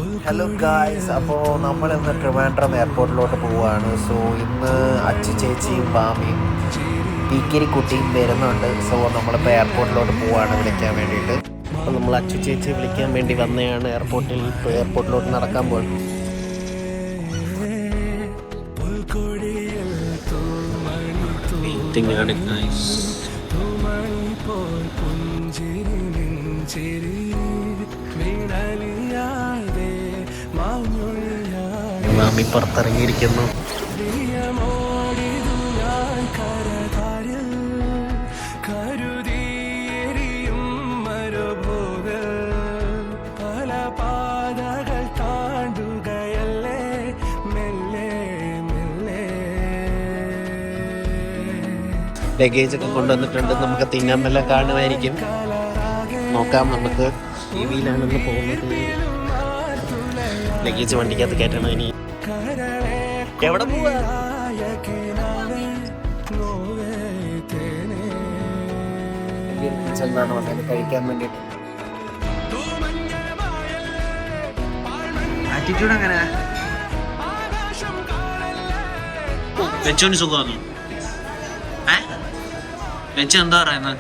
Hello guys, അപ്പോൾ നമ്മളിന്ന് ട്രിവാൻഡ്രം എയർപോർട്ടിലോട്ട് പോവുകയാണ്. സോ ഇന്ന് അച്ചു ചേച്ചിയും ബാമയും പീക്കിരിക്കുട്ടിയും വരുന്നുണ്ട്. സോ നമ്മളിപ്പോൾ എയർപോർട്ടിലോട്ട് പോവുകയാണ് വിളിക്കാൻ വേണ്ടിയിട്ട്. അപ്പോൾ നമ്മൾ അച്ചു ചേച്ചിയെ വിളിക്കാൻ വേണ്ടി വന്നതാണ് എയർപോർട്ടിൽ. ഇപ്പോൾ എയർപോർട്ടിലോട്ട് നടക്കാൻ പോകും. മാമി പുറത്തിറങ്ങിയിരിക്കുന്നു. ലഗേജ് ഒക്കെ കൊണ്ടുവന്നിട്ടുണ്ട്. നമുക്ക് തിന്നാമെല്ലാം കാണുമായിരിക്കും. നോക്കാം. നമുക്ക് ടി വിയിലാണെന്ന് പോകുന്നത്. ലഗേജ് വണ്ടിക്കകത്ത് കയറ്റണം. ഇനി എവിടെ പോവാ? ചെന്നാണ് വന്നത് കഴിക്കാൻ വേണ്ടിട്ട്. ആറ്റിറ്റ്യൂഡ് എങ്ങനെ? വെച്ചോന് സുഖമാണോ? വെച്ച് എന്താ പറയുന്നത്?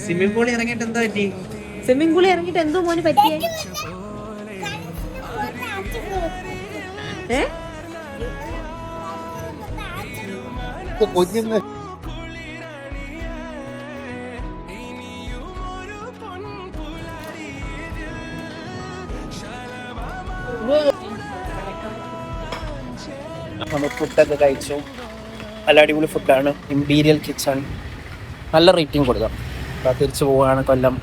സ്വിമ്മിംഗ് പൂളിൽ ഇറങ്ങിയിട്ട് എന്താ പറ്റി? സ്വിമ്മിംഗ് പൂളിൽ ഇറങ്ങിയിട്ട് എന്തോ മോന് പറ്റിയേ? നമ്മൾ ഫുഡൊക്കെ കഴിച്ചു. നല്ല അടിപൊളി ഫുഡാണ്. Imperial kitchen. നല്ല റേറ്റിംഗ് കൊടുക്കാം. അപ്പോൾ തിരിച്ചു പോവുകയാണ് കൊല്ലം.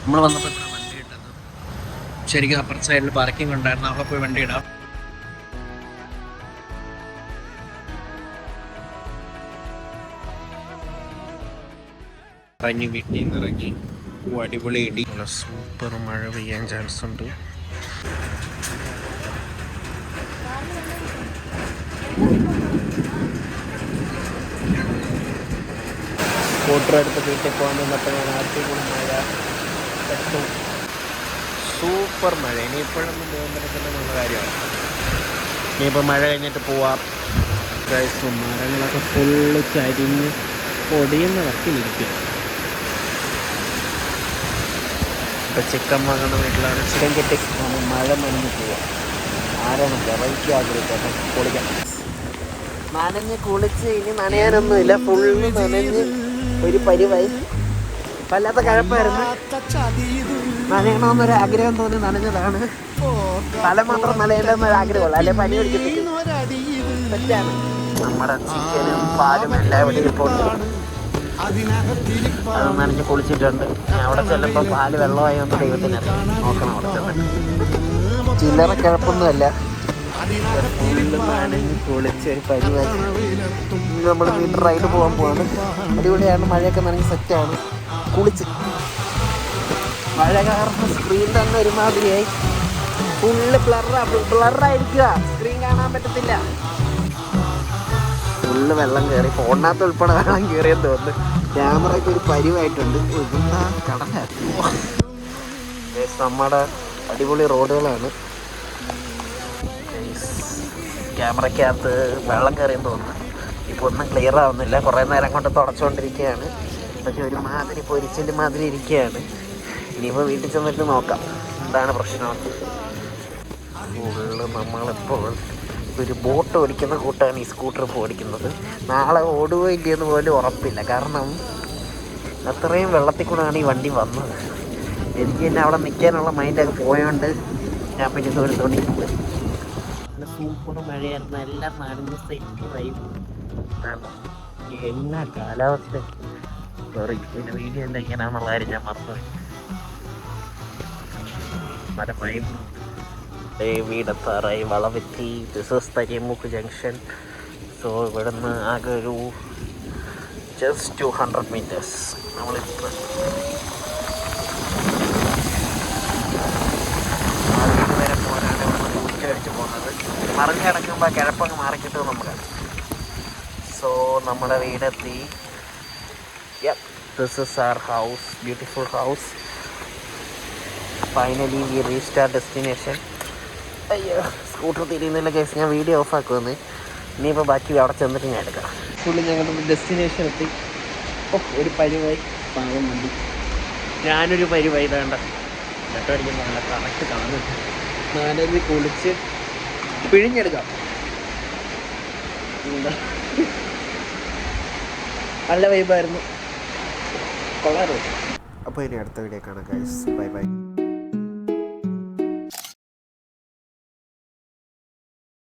നമ്മൾ വന്നപ്പോൾ വണ്ടി ഇട്ടത് ശരിക്കും അപ്പുറത്തെ സൈഡിൽ പാർക്കിംഗ് ഉണ്ടായിരുന്നു. അവിടെ പോയി വണ്ടി ഇടാം. ഇറങ്ങി വീട്ടിൽ നിന്ന് ഇറങ്ങി. അടിപൊളി ഇടി. സൂപ്പർ മഴ പെയ്യാൻ ചാൻസ് ഉണ്ട്. സ്കൂട്ടർ എടുത്ത് വീട്ടിൽ പോകാൻ നിന്നപ്പോൾ ഞാൻ അടിപൊളി മഴ. സൂപ്പർ മഴ. ഇനിയിപ്പോഴൊന്നും പോകുമ്പോഴത്തേക്കും നല്ല കാര്യമാണ്. ഇനിയിപ്പോൾ മഴ കഴിഞ്ഞിട്ട് പോവാം. മരങ്ങളൊക്കെ ഫുള്ള് ചരിഞ്ഞ് പൊടിയുന്ന വക്കിലിരിക്കുക. ഇപ്പോൾ ചിക്കൻ വാങ്ങുന്ന വീട്ടിലാണ്. ചിക്കൻ കിട്ടി മഴ നനഞ്ഞ് പോവാം. ആരാണ് വെറൈറ്റി ആഗ്രഹിക്കുന്നത്? പൊളിക്കാം. നനഞ്ഞ് കുളിച്ച് ഇനി നനയാനൊന്നുമില്ല. ഫുള്ള് നനഞ്ഞ് ഒരു പരിവായി. വല്ലാത്ത കഴപ്പായിരുന്നു. നനയണമെന്നൊരു ആഗ്രഹം തോന്നി നനഞ്ഞതാണ്. തല മാത്രം നനയേണ്ടെന്നൊരു ആഗ്രഹമുള്ളൂ. അല്ലെ പനി പിടിക്കത്തില്ല. തെറ്റാണ്. നമ്മുടെ ചിക്കനും പാലും എല്ലാം ഇവിടെ ഇരിപ്പുണ്ട്. അത് നനഞ്ഞ് കുളിച്ചിട്ടുണ്ട്. അവിടെ ചെല്ലുമ്പോൾ പാല് വെള്ളമായൊന്ന് ദൈവത്തിനറിയാം. നോക്കണം അവിടെ ചെന്ന്. ചില്ലറ കിഴപ്പൊന്നുമല്ല. ഫുള്ള് നനഞ്ഞ് കുളിച്ച് ഒരു പരിവായി. നമ്മൾ വീട്ടിൽ റൈഡ് പോകാൻ പോവാണ്. അടിപൊളിയാണ്. മഴയൊക്കെ നനഞ്ഞ് സെറ്റാണ്. കുളിച്ച് മഴ കാരണം സ്ക്രീൻ തന്നെ ഒരുമാതിരിയായി. ഫുള്ള് ബ്ലറായിരിക്കുക. സ്ക്രീൻ കാണാൻ പറ്റത്തില്ല. ഫുള്ള് വെള്ളം കയറി. ഫോണിനകത്ത് ഉൾപ്പെടെ വെള്ളം കയറിയെന്ന് തോന്നുന്നു. ക്യാമറയ്ക്ക് ഒരു പരിവായിട്ടുണ്ട്. ഇതെന്താ കടലായിരുന്നു. നമ്മുടെ അടിപൊളി റോഡുകളാണ്. ക്യാമറയ്ക്കകത്ത് വെള്ളം കയറിയെന്ന് തോന്നുന്നു. ഇപ്പോൾ ഒന്നും ക്ലിയർ ആവുന്നില്ല. കുറേ നേരം കൊണ്ട് തുടച്ചുകൊണ്ടിരിക്കുകയാണ്. പക്ഷെ ഒരുമാതിരി പൊരിച്ചിൽ മാതിരി ഇരിക്കുകയാണ്. ഇനിയിപ്പോൾ വീട്ടിൽ ചെന്നിട്ട് നോക്കാം എന്താണ് പ്രശ്നം. ഫുള്ള് നമ്മളിപ്പോൾ ഒരു ബോട്ട് ഓടിക്കുന്ന കൂട്ടാണ് ഈ സ്കൂട്ടർ ഇപ്പോൾ ഓടിക്കുന്നത്. നാളെ ഓടുകയോ ഇല്ലയെന്ന് പോലും ഉറപ്പില്ല. കാരണം അത്രയും വെള്ളത്തിൽ കൂടെയാണ് ഈ വണ്ടി വന്നത്. എനിക്ക് തന്നെ അവിടെ നിൽക്കാനുള്ള മൈൻഡൊക്കെ പോയോണ്ട് ഞാൻ പിന്നെ ദൂരത്തോണ്ടി പോയി. നല്ല സൂപ്പർ മഴയായിരുന്നു. എല്ലാം നനഞ്ഞ് സെറ്റ് വൈബ്. എല്ലാ കാലാവസ്ഥ സോറി പിന്നെ വീഡിയോ എന്താ ഇങ്ങനെയാണെന്നുള്ള കാര്യം ഞാൻ മറന്നുപോയി. മരമയം വീടെത്താറായി വളവെത്തി. This is Tharimukku junction. So ഇവിടുന്ന് ആകെ ഒരു ജസ്റ്റ് 200 മീറ്റേഴ്സ് നമ്മളിപ്പോൾ വീട് വരെ പോകാനാണ് ഇവിടെ ഉച്ചയടിച്ച് പോകുന്നത്. മറിഞ്ഞ് കിടക്കുമ്പോൾ കിഴപ്പങ്ങ് മാറിക്കിട്ടും നമുക്ക്. സോ നമ്മുടെ വീടെത്തി. This is our house, beautiful house. Finally we reached our destination. അയ്യോ സ്കൂട്ടർ തിരിയുന്നില്ല കേസ്, ഞാൻ വീഡിയോ ഓഫ് ആക്കുമെന്ന്. ഇനിയിപ്പോൾ ബാക്കി അവിടെ ചെന്നിട്ട് ഞാൻ എടുക്കാം. ഫുള്ള് ഞങ്ങളുടെ ഡെസ്റ്റിനേഷൻ എത്തി. ഒരു പരിവായി പാവം വണ്ടി, ഞാനൊരു പരിവായി വേണ്ട നെട്ടടിക്കാൻ നല്ല കറക്റ്റ് കാണും. നാലരി കുളിച്ച് പിഴിഞ്ഞെടുക്കാം. എന്താ നല്ല വൈബായിരുന്നു, കൊള്ളാറ്. അപ്പോൾ ഇനി അടുത്ത വീഡിയോ കാണാം ഗൈസ്. Bye bye.